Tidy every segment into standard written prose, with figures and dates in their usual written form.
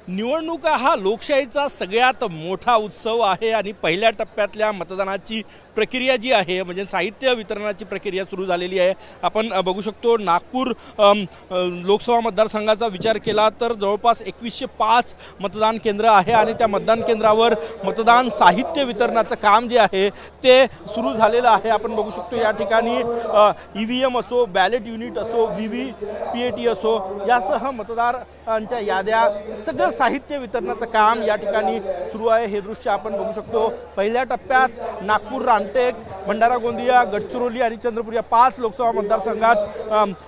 निवडणुका हा लोकशाहीचा सगळ्यात मोठा उत्सव आहे आणि पहिल्या टप्प्यातल्या मतदानाची प्रक्रिया जी आहे म्हणजे साहित्य वितरणाची प्रक्रिया सुरू झालेली आहे। आपण बघू शकतो नागपूर लोकसभा मतदारसंघाचा विचार केला तर जवळपास 2105 मतदान केंद्र आहे आणि त्या मतदान केंद्रावर मतदान साहित्य वितरणाचं काम जे आहे ते सुरू झालेलं आहे। आपण बघू शकतो या ठिकाणी EVM असो, बॅलेट युनिट असो, VVPAT असो, यासह मतदारांच्या याद्या सगळं साहित्य वितरणाचं काम या ठिकाणी सुरू आहे। हे दृश्य आपण बघू शकतो। पहिल्या टप्प्यात नागपूर, रामटेक, भंडारा गोंदिया, गडचिरोली आणि चंद्रपूर या 5 लोकसभा मतदारसंघात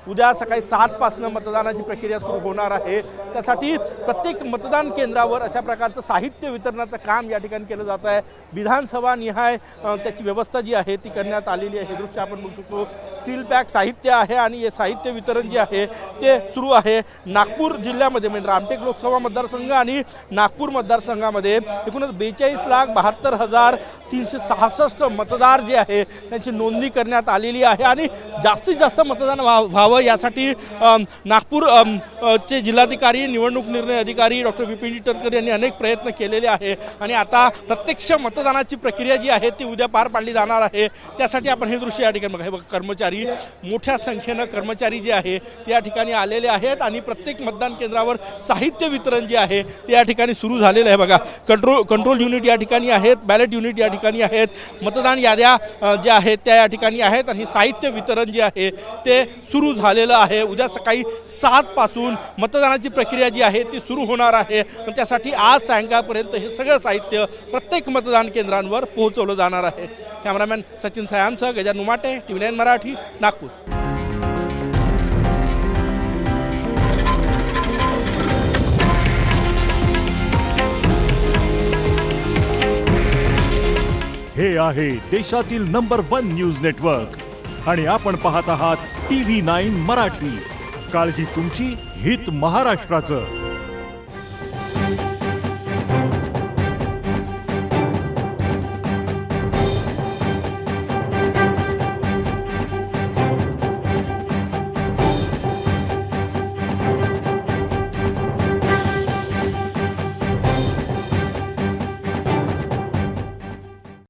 उद्या सकाळी 7 पासून मतदानाची प्रक्रिया सुरू होणार आहे। त्यासाठी प्रत्येक मतदान केंद्रावर अशा प्रकारचं साहित्य वितरणाचं काम या ठिकाणी केलं जात आहे। विधानसभा निहाय त्याची व्यवस्था जी आहे ती करण्यात आलेली आहे। हे दृश्य आपण बघू शकतो। सील पॅक साहित्य आहे आणि हे साहित्य वितरण जे आहे ते सुरू आहे। नागपूर जिल्ह्यामध्ये म्हणजे रामटेक लोकसभा मतदारसंघ आणि नागपूर मतदारसंघामध्ये एकूणच 42,72,366 मतदार जे आहे त्यांची नोंदणी करण्यात आलेली आहे आणि जास्तीत जास्त मतदान व्हावं यासाठी नागपूर चे जिल्हाधिकारी, निवडणूक निर्णय अधिकारी डॉक्टर विपिन ईटनकर यांनी अनेक प्रयत्न केलेले आहे आणि आता प्रत्यक्ष मतदानाची प्रक्रिया जी आहे ती उद्या पार पाडली जाणार आहे। त्यासाठी आपण हे दृश्य या ठिकाणी बघा, कर्मचारी मोठ्या संख्येनं कर्मचारी जे आहे ते या ठिकाणी आलेले आहेत आणि प्रत्येक मतदान केंद्रावर साहित्य वितरण जे आहे ते या ठिकाणी सुरू झालेलं आहे। बघा, कंट्रोल युनिट या ठिकाणी आहेत, बॅलेट युनिट या ठिकाणी आहेत, मतदान याद्या ज्या आहेत त्या या ठिकाणी आहेत आणि साहित्य वितरण जे आहे ते सुरू झालेलं आहे। उद्या सकाळी 7 पासून मतदानाची प्रक्रिया जी आहे ती सुरू होणार आहे आणि त्यासाठी आज सायंकाळपर्यंत हे सगळं साहित्य प्रत्येक मतदान केंद्रांवर पोहोचवलं जाणार आहे। कॅमेरामॅन सचिन सायांसह गजानन उमाटे, TV9 मराठी, नागपूर। हे आहे देशातील नंबर 1 न्यूज नेटवर्क आणि आपण पाहत आहात TV9 मराठी। काळजी तुमची, हित महाराष्ट्राचं।